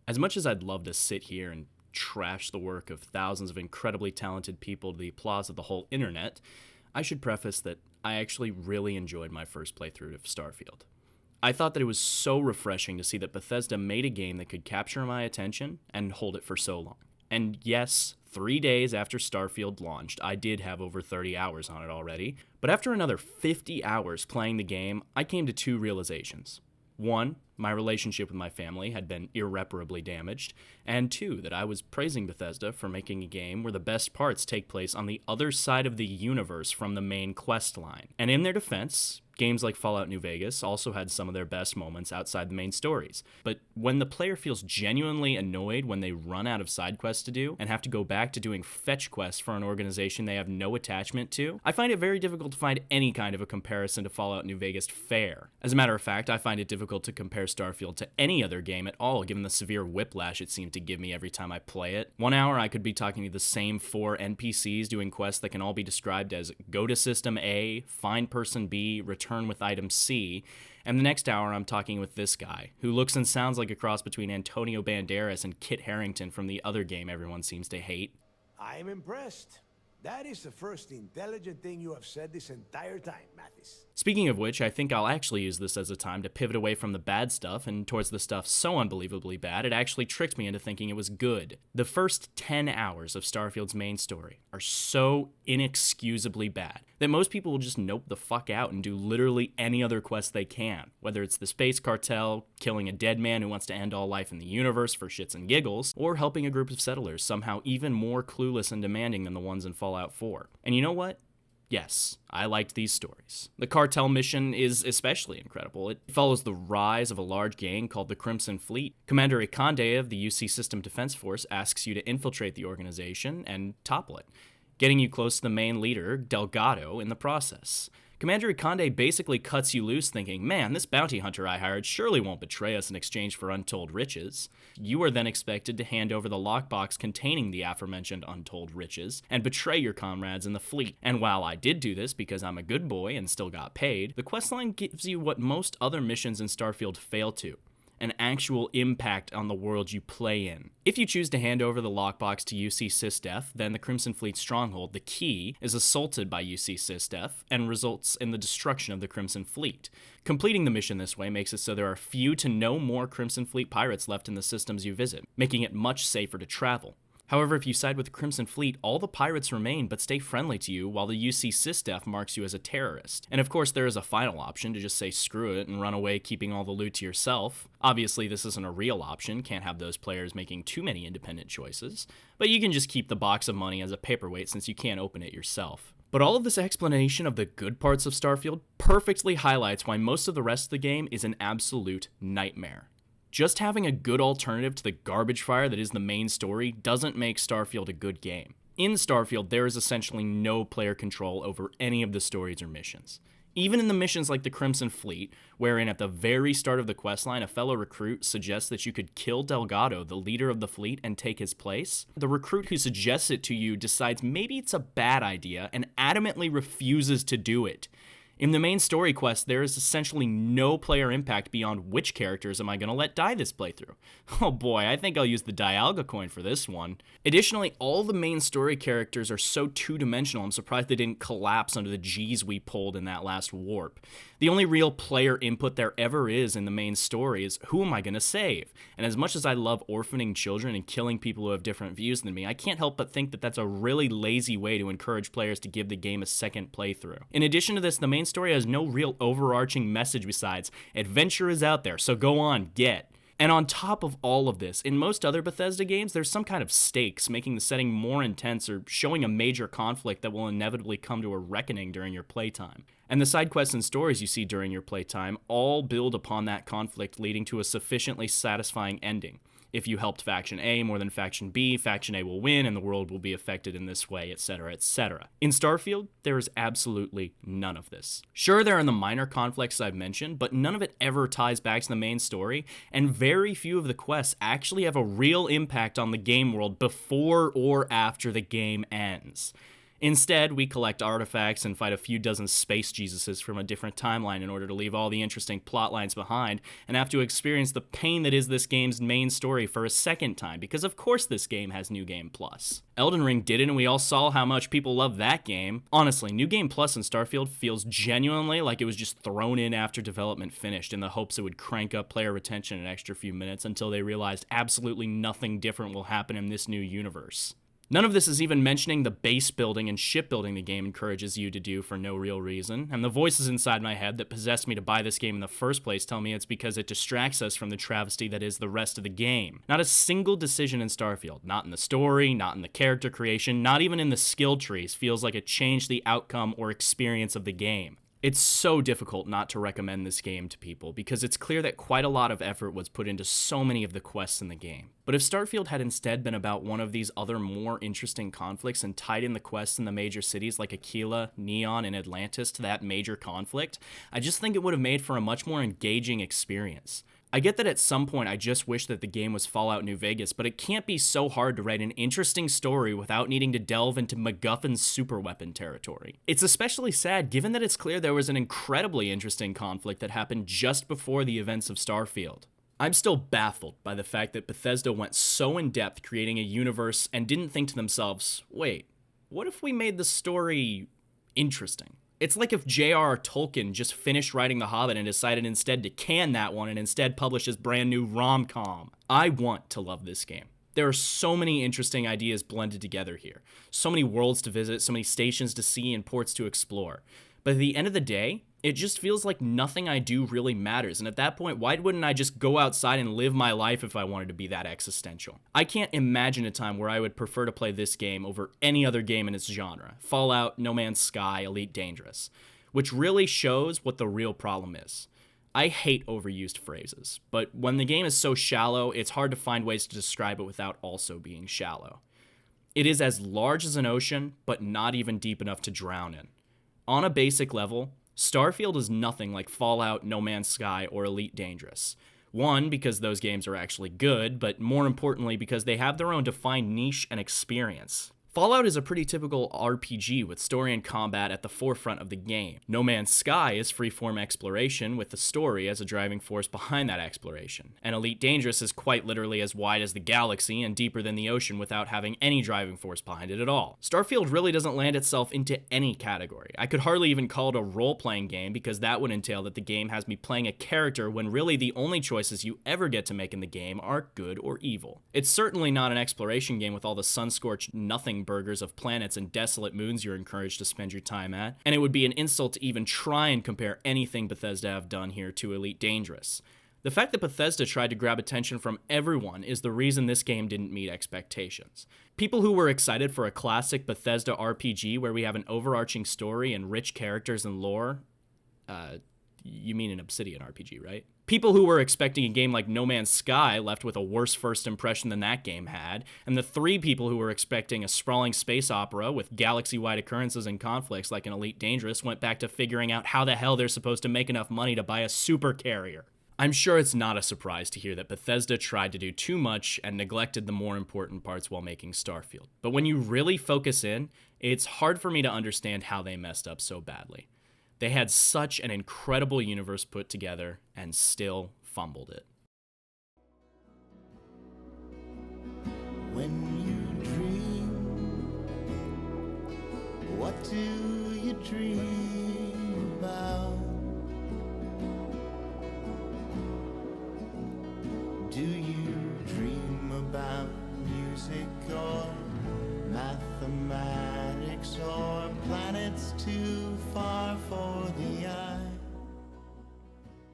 As much as I'd love to sit here and trash the work of thousands of incredibly talented people to the applause of the whole internet, I should preface that I actually really enjoyed my first playthrough of Starfield. I thought that it was so refreshing to see that Bethesda made a game that could capture my attention and hold it for so long. And yes, 3 days after Starfield launched, I did have over 30 hours on it already, but after another 50 hours playing the game, I came to two realizations. One, my relationship with my family had been irreparably damaged, and two, that I was praising Bethesda for making a game where the best parts take place on the other side of the universe from the main quest line. And in their defense, games like Fallout New Vegas also had some of their best moments outside the main stories. But when the player feels genuinely annoyed when they run out of side quests to do and have to go back to doing fetch quests for an organization they have no attachment to, I find it very difficult to find any kind of a comparison to Fallout New Vegas fair. As a matter of fact, I find it difficult to compare Starfield to any other game at all, given the severe whiplash it seemed to give me every time I play it. 1 hour I could be talking to the same 4 NPCs doing quests that can all be described as go to system A, find person B, return with item C, and the next hour I'm talking with this guy, who looks and sounds like a cross between Antonio Banderas and Kit Harington from the other game everyone seems to hate. I'm impressed. That is the first intelligent thing you have said this entire time, Mathis. Speaking of which, I think I'll actually use this as a time to pivot away from the bad stuff and towards the stuff so unbelievably bad it actually tricked me into thinking it was good. The first 10 hours of Starfield's main story are so inexcusably bad that most people will just nope the fuck out and do literally any other quest they can, whether it's the space cartel, killing a dead man who wants to end all life in the universe for shits and giggles, or helping a group of settlers somehow even more clueless and demanding than the ones in Fallout 4. And you know what? Yes, I liked these stories. The cartel mission is especially incredible. It follows the rise of a large gang called the Crimson Fleet. Commander Ikande of the UC System Defense Force asks you to infiltrate the organization and topple it, getting you close to the main leader, Delgado, in the process. Commander Ikande basically cuts you loose thinking, man, this bounty hunter I hired surely won't betray us in exchange for untold riches. You are then expected to hand over the lockbox containing the aforementioned untold riches and betray your comrades in the fleet. And while I did do this because I'm a good boy and still got paid, the questline gives you what most other missions in Starfield fail to: an actual impact on the world you play in. If you choose to hand over the lockbox to UC SysDef, then the Crimson Fleet stronghold, the key, is assaulted by UC SysDef and results in the destruction of the Crimson Fleet. Completing the mission this way makes it so there are few to no more Crimson Fleet pirates left in the systems you visit, making it much safer to travel. However, if you side with the Crimson Fleet, all the pirates remain but stay friendly to you, while the UC SysDef marks you as a terrorist. And of course, there is a final option to just say screw it and run away, keeping all the loot to yourself. Obviously, this isn't a real option, can't have those players making too many independent choices, but you can just keep the box of money as a paperweight since you can't open it yourself. But all of this explanation of the good parts of Starfield perfectly highlights why most of the rest of the game is an absolute nightmare. Just having a good alternative to the garbage fire that is the main story doesn't make Starfield a good game. In Starfield, there is essentially no player control over any of the stories or missions. Even in the missions like the Crimson Fleet, wherein at the very start of the questline a fellow recruit suggests that you could kill Delgado, the leader of the fleet, and take his place, the recruit who suggests it to you decides maybe it's a bad idea and adamantly refuses to do it. In the main story quest, there is essentially no player impact beyond which characters am I going to let die this playthrough. Oh boy, I think I'll use the Dialga coin for this one. Additionally, all the main story characters are so two-dimensional, I'm surprised they didn't collapse under the G's we pulled in that last warp. The only real player input there ever is in the main story is, who am I going to save? And as much as I love orphaning children and killing people who have different views than me, I can't help but think that that's a really lazy way to encourage players to give the game a second playthrough. In addition to this, the main story has no real overarching message besides, adventure is out there, so go on, get. And on top of all of this, in most other Bethesda games, there's some kind of stakes, making the setting more intense or showing a major conflict that will inevitably come to a reckoning during your playtime. And the side quests and stories you see during your playtime all build upon that conflict, leading to a sufficiently satisfying ending. If you helped Faction A more than Faction B, Faction A will win and the world will be affected in this way, etc., etc. In Starfield, there is absolutely none of this. Sure, there are the minor conflicts I've mentioned, but none of it ever ties back to the main story, and very few of the quests actually have a real impact on the game world before or after the game ends. Instead, we collect artifacts and fight a few dozen space Jesuses from a different timeline in order to leave all the interesting plot lines behind and have to experience the pain that is this game's main story for a second time, because of course this game has New Game Plus. Elden Ring did it, and we all saw how much people love that game. Honestly, New Game Plus in Starfield feels genuinely like it was just thrown in after development finished in the hopes it would crank up player retention an extra few minutes until they realized absolutely nothing different will happen in this new universe. None of this is even mentioning the base building and shipbuilding the game encourages you to do for no real reason, and the voices inside my head that possessed me to buy this game in the first place tell me it's because it distracts us from the travesty that is the rest of the game. Not a single decision in Starfield, not in the story, not in the character creation, not even in the skill trees, feels like it changed the outcome or experience of the game. It's so difficult not to recommend this game to people because it's clear that quite a lot of effort was put into so many of the quests in the game. But if Starfield had instead been about one of these other more interesting conflicts and tied in the quests in the major cities like Aquila, Neon, and Atlantis to that major conflict, I just think it would have made for a much more engaging experience. I get that at some point I just wish that the game was Fallout New Vegas, but it can't be so hard to write an interesting story without needing to delve into MacGuffin's superweapon territory. It's especially sad given that it's clear there was an incredibly interesting conflict that happened just before the events of Starfield. I'm still baffled by the fact that Bethesda went so in depth creating a universe and didn't think to themselves, wait, what if we made the story interesting? It's like if J.R.R. Tolkien just finished writing The Hobbit and decided instead to can that one and instead publish his brand new rom-com. I want to love this game. There are so many interesting ideas blended together here. So many worlds to visit, so many stations to see and ports to explore. But at the end of the day, it just feels like nothing I do really matters, and at that point, why wouldn't I just go outside and live my life if I wanted to be that existential? I can't imagine a time where I would prefer to play this game over any other game in its genre, Fallout, No Man's Sky, Elite Dangerous, which really shows what the real problem is. I hate overused phrases, but when the game is so shallow, it's hard to find ways to describe it without also being shallow. It is as large as an ocean, but not even deep enough to drown in. On a basic level, Starfield is nothing like Fallout, No Man's Sky, or Elite Dangerous. One, because those games are actually good, but more importantly because they have their own defined niche and experience. Fallout is a pretty typical RPG with story and combat at the forefront of the game. No Man's Sky is freeform exploration with the story as a driving force behind that exploration. And Elite Dangerous is quite literally as wide as the galaxy and deeper than the ocean without having any driving force behind it at all. Starfield really doesn't land itself into any category. I could hardly even call it a role-playing game because that would entail that the game has me playing a character when really the only choices you ever get to make in the game are good or evil. It's certainly not an exploration game with all the sun-scorched nothing burgers of planets and desolate moons you're encouraged to spend your time at, and it would be an insult to even try and compare anything Bethesda have done here to Elite Dangerous. The fact that Bethesda tried to grab attention from everyone is the reason this game didn't meet expectations. People who were excited for a classic Bethesda RPG where we have an overarching story and rich characters and lore, you mean an Obsidian RPG, right? People who were expecting a game like No Man's Sky left with a worse first impression than that game had, and the three people who were expecting a sprawling space opera with galaxy-wide occurrences and conflicts like an Elite Dangerous went back to figuring out how the hell they're supposed to make enough money to buy a super carrier. I'm sure it's not a surprise to hear that Bethesda tried to do too much and neglected the more important parts while making Starfield. But when you really focus in, it's hard for me to understand how they messed up so badly. They had such an incredible universe put together and still fumbled it. When you dream, what do you dream about? Do you dream about music or mathematics or planets too far for